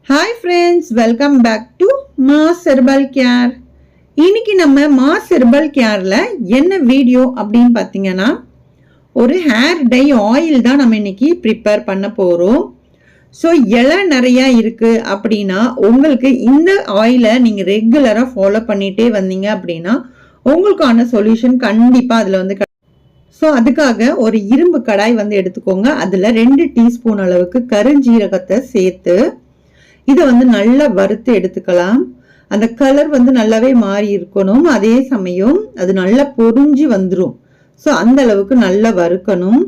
Hi friends, welcome back to மாஷெர்பல் care. இன்னைக்கு நம்ம மாஷெர்பல் கேரில் என்ன வீடியோ அப்படின்னு பார்த்தீங்கன்னா, ஒரு ஹேர் டை ஆயில் தான் நம்ம இன்னைக்கு ப்ரிப்பேர் பண்ண போகிறோம். ஸோ இலை நிறையா இருக்குது அப்படின்னா உங்களுக்கு இந்த ஆயிலை நீங்கள் ரெகுலராக ஃபாலோ பண்ணிகிட்டே வந்தீங்க அப்படின்னா உங்களுக்கான சொல்யூஷன் கண்டிப்பாக அதில் வந்து ஸோ அதுக்காக ஒரு இரும்பு கடாய் வந்து எடுத்துக்கோங்க. அதில் 2 டீஸ்பூன் அளவுக்கு கருஞ்சீரகத்தை சேர்த்து இதை வந்து நல்லா வறுத்து எடுத்துக்கலாம். அந்த கலர் வந்து நல்லாவே மாறி இருக்கணும். அதே சமயம் அது நல்லா பொரிஞ்சு வந்துடும். ஸோ அந்த அளவுக்கு நல்லா வறுக்கணும்.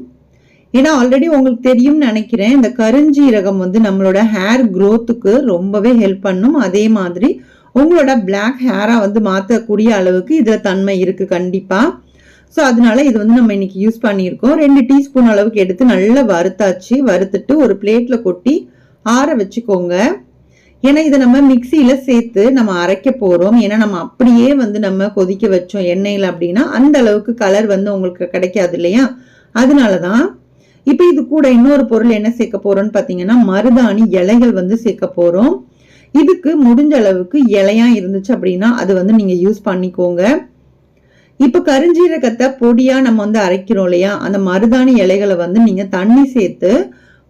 ஏன்னா ஆல்ரெடி உங்களுக்கு தெரியும்னு நினைக்கிறேன், இந்த கருஞ்சீரகம் வந்து நம்மளோட ஹேர் க்ரோத்துக்கு ரொம்பவே ஹெல்ப் பண்ணும். அதே மாதிரி உங்களோட பிளாக் ஹேராக வந்து மாற்றக்கூடிய அளவுக்கு இதில் தன்மை இருக்குது கண்டிப்பாக. ஸோ அதனால இது வந்து நம்ம இன்னைக்கு யூஸ் பண்ணியிருக்கோம். 2 டீஸ்பூன் அளவுக்கு எடுத்து நல்லா வறுத்தாச்சு. வறுத்துட்டு ஒரு பிளேட்டில் கொட்டி ஆற வச்சுக்கோங்க. ஏன்னா இதை நம்ம மிக்சியில் சேர்த்து நம்ம அரைக்க போகிறோம். ஏன்னா நம்ம அப்படியே வந்து நம்ம கொதிக்க வச்சோம் எண்ணெயில் அப்படின்னா அந்த அளவுக்கு கலர் வந்து உங்களுக்கு கிடைக்காது இல்லையா? அதனால தான். இப்போ இது கூட இன்னொரு பொருள் என்ன சேர்க்க போகிறோம்னு பார்த்தீங்கன்னா, மருதாணி இலைகள் வந்து சேர்க்க போகிறோம். இதுக்கு முடிஞ்ச அளவுக்கு இலையா இருந்துச்சு அப்படின்னா அது வந்து நீங்கள் யூஸ் பண்ணிக்கோங்க. இப்போ கருஞ்சீரகத்தை பொடியாக நம்ம வந்து அரைக்கிறோம் இல்லையா? அந்த மருதாணி இலைகளை வந்து நீங்கள் தண்ணி சேர்த்து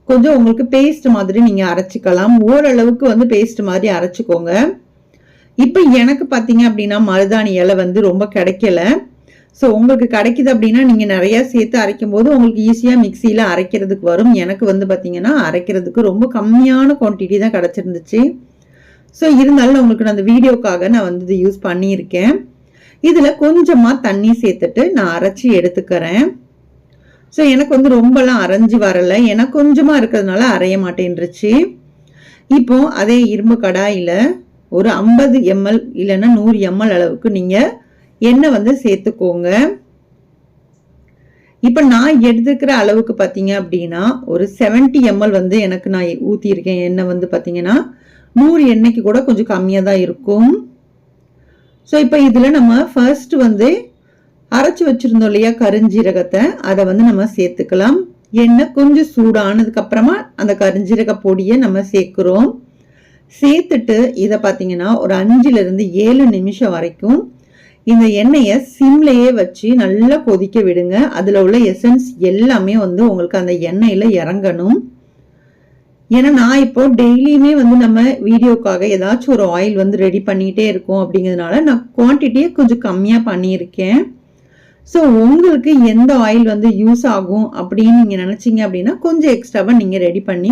கொஞ்சம் உங்களுக்கு பேஸ்ட் மாதிரி நீங்கள் அரைச்சிக்கலாம். ஓரளவுக்கு வந்து பேஸ்ட் மாதிரி அரைச்சிக்கோங்க. இப்போ எனக்கு பார்த்தீங்க அப்படின்னா மருதாணி இலை வந்து ரொம்ப கிடைக்கல. ஸோ உங்களுக்கு கிடைக்குது அப்படின்னா நீங்கள் நிறையா சேர்த்து அரைக்கும் போது உங்களுக்கு ஈஸியாக மிக்சியில் அரைக்கிறதுக்கு வரும். எனக்கு வந்து பார்த்தீங்கன்னா அரைக்கிறதுக்கு ரொம்ப கம்மியான குவான்டிட்டி தான் கிடச்சிருந்துச்சு. ஸோ இருந்தாலும் உங்களுக்கு நான் அந்த வீடியோக்காக நான் வந்து இது யூஸ் பண்ணியிருக்கேன். இதில் கொஞ்சமாக தண்ணி சேர்த்துட்டு நான் அரைச்சி எடுத்துக்கிறேன். ஸோ எனக்கு வந்து ரொம்பலாம் அரைஞ்சி வரலை, எனக்கு கொஞ்சமாக இருக்கிறதுனால அரைய மாட்டேன்ருச்சு. இப்போ அதே இரும்பு கடாயில் ஒரு 50 ml இல்லைன்னா 100 ml அளவுக்கு நீங்கள் எண்ணெய் வந்து சேர்த்துக்கோங்க. இப்போ நான் எடுத்துக்கிற அளவுக்கு பார்த்தீங்க அப்படின்னா ஒரு 70 ml வந்து எனக்கு நான் ஊற்றியிருக்கேன். எண்ணெய் வந்து பார்த்தீங்கன்னா 100 எண்ணெய்க்கு கூட கொஞ்சம் கம்மியாக தான் இருக்கும். ஸோ இப்போ இதில் நம்ம ஃபர்ஸ்ட் வந்து அரைச்சி வச்சிருந்தோம் இல்லையா கருஞ்சீரகத்தை, அதை வந்து நம்ம சேர்த்துக்கலாம். எண்ணெய் கொஞ்சம் சூடானதுக்கு அப்புறமா அந்த கருஞ்சீரக பொடியை நம்ம சேர்க்கிறோம். சேர்த்துட்டு இதை பார்த்தீங்கன்னா ஒரு 5-7 நிமிஷம் வரைக்கும் இந்த எண்ணெயை சிம்லையே வச்சு நல்லா கொதிக்க விடுங்க. அதில் உள்ள எசன்ஸ் எல்லாமே வந்து உங்களுக்கு அந்த எண்ணெயில் இறங்கணும். ஏன்னா நான் இப்போ டெய்லியுமே வந்து நம்ம வீடியோக்காக ஏதாச்சும் ஒரு ஆயில் வந்து ரெடி பண்ணிகிட்டே இருக்கோம். அப்படிங்கிறதுனால நான் குவான்டிட்டியை கொஞ்சம் கம்மியாக பண்ணியிருக்கேன். ஸோ உங்களுக்கு எந்த ஆயில் வந்து யூஸ் ஆகும் அப்படின்னு நீங்கள் நினச்சிங்க அப்படின்னா கொஞ்சம் எக்ஸ்ட்ராவாக நீங்கள் ரெடி பண்ணி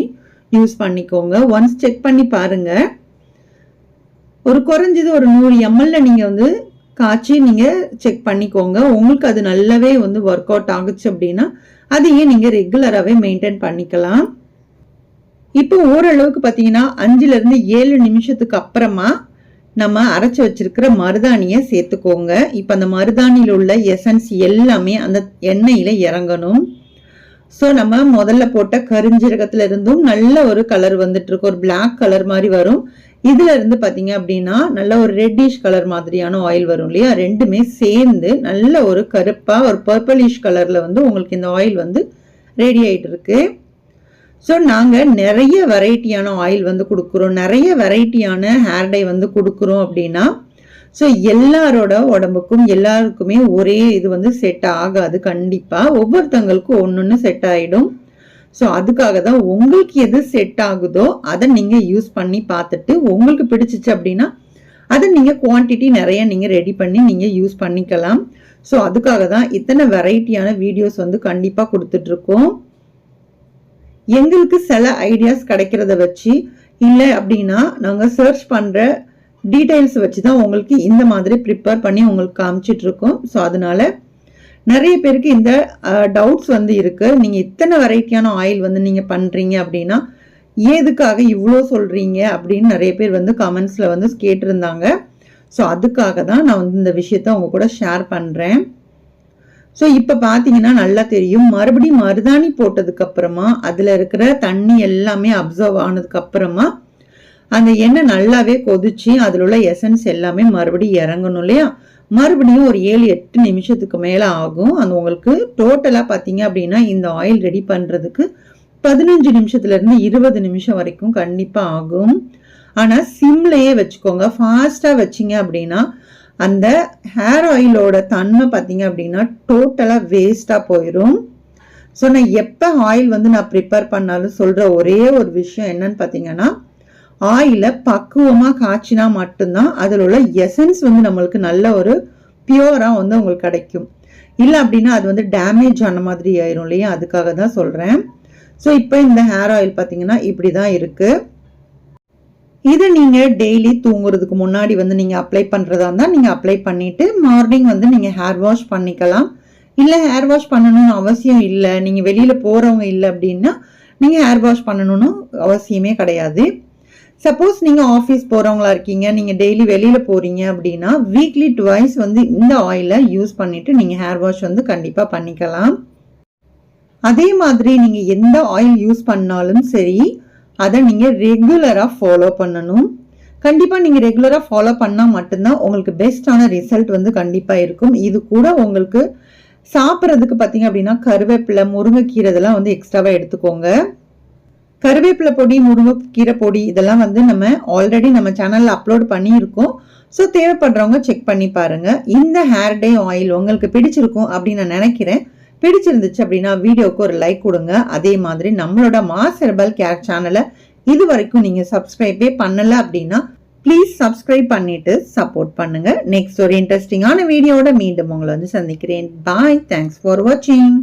யூஸ் பண்ணிக்கோங்க. ஒன்ஸ் செக் பண்ணி பாருங்கள். ஒரு குறைஞ்சது ஒரு 100 ml நீங்கள் வந்து காய்ச்சி நீங்கள் செக் பண்ணிக்கோங்க. உங்களுக்கு அது நல்லாவே வந்து ஒர்க் அவுட் ஆகுச்சு அப்படின்னா அதையே நீங்கள் ரெகுலராகவே மெயின்டைன் பண்ணிக்கலாம். இப்போ ஓரளவுக்கு பார்த்தீங்கன்னா 5-7 நிமிஷத்துக்கு அப்புறமா நம்ம அரைச்சி வச்சிருக்கிற மருதாணியை சேர்த்துக்கோங்க. இப்போ அந்த மருதாணியில் உள்ள எசன்ஸ் எல்லாமே அந்த எண்ணெயில் இறங்கணும். ஸோ நம்ம முதல்ல போட்ட கருஞ்சீரகத்துல இருந்தும் நல்ல ஒரு கலர் வந்துட்டு இருக்கு, ஒரு பிளாக் கலர் மாதிரி வரும். இதுல இருந்து பார்த்தீங்க அப்படின்னா நல்ல ஒரு ரெட்டிஷ் கலர் மாதிரியான ஆயில் வரும் இல்லையா? ரெண்டுமே சேர்ந்து நல்ல ஒரு கருப்பா ஒரு பர்பிளிஷ் கலர்ல வந்து உங்களுக்கு இந்த ஆயில் வந்து ரெடி ஆயிட்டு இருக்கு. ஸோ நாங்கள் நிறைய வெரைட்டியான ஆயில் வந்து கொடுக்குறோம், நிறைய வெரைட்டியான ஹேர் டை வந்து கொடுக்குறோம் அப்படின்னா ஸோ எல்லாரோட உடம்புக்கும் எல்லாருக்குமே ஒரே இது வந்து செட் ஆகாது. கண்டிப்பாக ஒவ்வொருத்தங்களுக்கும் ஒன்று செட் ஆகிடும். ஸோ அதுக்காக தான் உங்களுக்கு எது செட் ஆகுதோ அதை நீங்கள் யூஸ் பண்ணி பார்த்துட்டு உங்களுக்கு பிடிச்சிச்சு அப்படின்னா அதை நீங்கள் குவான்டிட்டி நிறைய நீங்கள் ரெடி பண்ணி நீங்கள் யூஸ் பண்ணிக்கலாம். ஸோ அதுக்காக தான் இத்தனை வெரைட்டியான வீடியோஸ் வந்து கண்டிப்பாக கொடுத்துட்ருக்கோம். எங்களுக்கு சில ஐடியாஸ் கிடைக்கிறத வச்சு இல்லை அப்படின்னா நாங்கள் சர்ச் பண்ணுற டீட்டெயில்ஸ் வச்சு தான் உங்களுக்கு இந்த மாதிரி ப்ரிப்பேர் பண்ணி உங்களுக்கு காமிச்சிட்டு இருக்கோம். ஸோ அதனால நிறைய பேருக்கு இந்த டவுட்ஸ் வந்து இருக்கு. நீங்கள் இத்தனை வெரைட்டியான ஆயில் வந்து நீங்கள் பண்ணுறீங்க அப்படின்னா ஏதுக்காக இவ்வளோ சொல்கிறீங்க அப்படின்னு நிறைய பேர் வந்து கமெண்ட்ஸில் வந்து கேட்டிருந்தாங்க. ஸோ அதுக்காக தான் நான் வந்து இந்த விஷயத்த உங்க கூட ஷேர் பண்ணுறேன். ஸோ இப்போ பார்த்தீங்கன்னா நல்லா தெரியும், மறுபடியும் மருதாணி போட்டதுக்கு அப்புறமா அதில் இருக்கிற தண்ணி எல்லாமே அப்சர்வ் ஆனதுக்கு அப்புறமா அந்த எண்ணெய் நல்லாவே கொதிச்சு அதில் உள்ள எசன்ஸ் எல்லாமே மறுபடியும் இறங்கணும் இல்லையா? மறுபடியும் ஒரு 7-8 நிமிஷத்துக்கு மேலே ஆகும். அந்த உங்களுக்கு டோட்டலாக பார்த்தீங்க அப்படின்னா இந்த ஆயில் ரெடி பண்ணுறதுக்கு 15 நிமிஷத்துலேருந்து 20 நிமிஷம் வரைக்கும் கண்டிப்பாக ஆகும். ஆனால் சிம்லேயே வச்சுக்கோங்க. ஃபாஸ்ட்டாக வச்சிங்க அப்படின்னா அந்த ஹேர் ஆயிலோட தன்மை பார்த்தீங்க அப்படின்னா டோட்டலாக வேஸ்ட்டாக போயிடும். ஸோ நான் எப்போ ஆயில் வந்து நான் ப்ரிப்பேர் பண்ணாலும் சொல்கிற ஒரே ஒரு விஷயம் என்னன்னு பார்த்தீங்கன்னா, ஆயிலை பக்குவமாக காய்ச்சினா மட்டும்தான் அதில் உள்ள எசன்ஸ் வந்து நம்மளுக்கு நல்ல ஒரு பியூராக வந்து உங்களுக்கு கிடைக்கும். இல்லை அப்படின்னா அது வந்து டேமேஜ் ஆன மாதிரி ஆயிரும் இல்லையா, அதுக்காக தான் சொல்கிறேன். ஸோ இப்போ இந்த ஹேர் ஆயில் பார்த்தீங்கன்னா இப்படி தான் இருக்குது. இதை நீங்கள் டெய்லி தூங்குறதுக்கு முன்னாடி வந்து நீங்கள் அப்ளை பண்ணுறதா இருந்தால் நீங்கள் அப்ளை பண்ணிவிட்டு மார்னிங் வந்து நீங்கள் ஹேர் வாஷ் பண்ணிக்கலாம். இல்லை ஹேர் வாஷ் பண்ணணும்னு அவசியம் இல்லை, நீங்கள் வெளியில் போகிறவங்க இல்லை அப்படின்னா நீங்கள் ஹேர் வாஷ் பண்ணணும்னு அவசியமே கிடையாது. சப்போஸ் நீங்கள் ஆஃபீஸ் போகிறவங்களா இருக்கீங்க, நீங்கள் டெய்லி வெளியில் போகிறீங்க அப்படின்னா வீக்லி ட்வைஸ் வந்து இந்த ஆயிலை யூஸ் பண்ணிவிட்டு நீங்கள் ஹேர் வாஷ் வந்து கண்டிப்பாக பண்ணிக்கலாம். அதே மாதிரி நீங்கள் எந்த ஆயில் யூஸ் பண்ணாலும் சரி, அதை நீங்கள் ரெகுலராக ஃபாலோ பண்ணணும். கண்டிப்பாக நீங்கள் ரெகுலராக ஃபாலோ பண்ணால் மட்டும்தான் உங்களுக்கு பெஸ்ட்டான ரிசல்ட் வந்து கண்டிப்பாக இருக்கும். இது கூட உங்களுக்கு சாப்பிட்றதுக்கு பார்த்தீங்க அப்படின்னா கருவேப்பிலை, முருங்கைக்கீரை இதெல்லாம் வந்து எக்ஸ்ட்ராவாக எடுத்துக்கோங்க. கருவேப்பிலை பொடி, முருங்கைக்கீரை பொடி இதெல்லாம் வந்து நம்ம ஆல்ரெடி நம்ம சேனலில் அப்லோட் பண்ணியிருக்கோம். ஸோ தேவைப்படுறவங்க செக் பண்ணி பாருங்கள். இந்த ஹேர் டே ஆயில் உங்களுக்கு பிடிச்சிருக்கும் அப்படின்னு நான் நினைக்கிறேன். பிடிச்சிருந்துச்சு அப்படின்னா வீடியோவுக்கு ஒரு லைக் கொடுங்க. அதே மாதிரி நம்மளோட மாஸ் ஹெர்பல் கேர் சேனலை இது வரைக்கும் நீங்கள் சப்ஸ்கிரைபே பண்ணலை அப்படின்னா ப்ளீஸ் சப்ஸ்கிரைப் பண்ணிட்டு சப்போர்ட் பண்ணுங்க. நெக்ஸ்ட் ஒரு இன்ட்ரெஸ்டிங்கான வீடியோட மீண்டும் உங்களை வந்து சந்திக்கிறேன். பாய். தேங்க்ஸ் ஃபார் வாட்சிங்.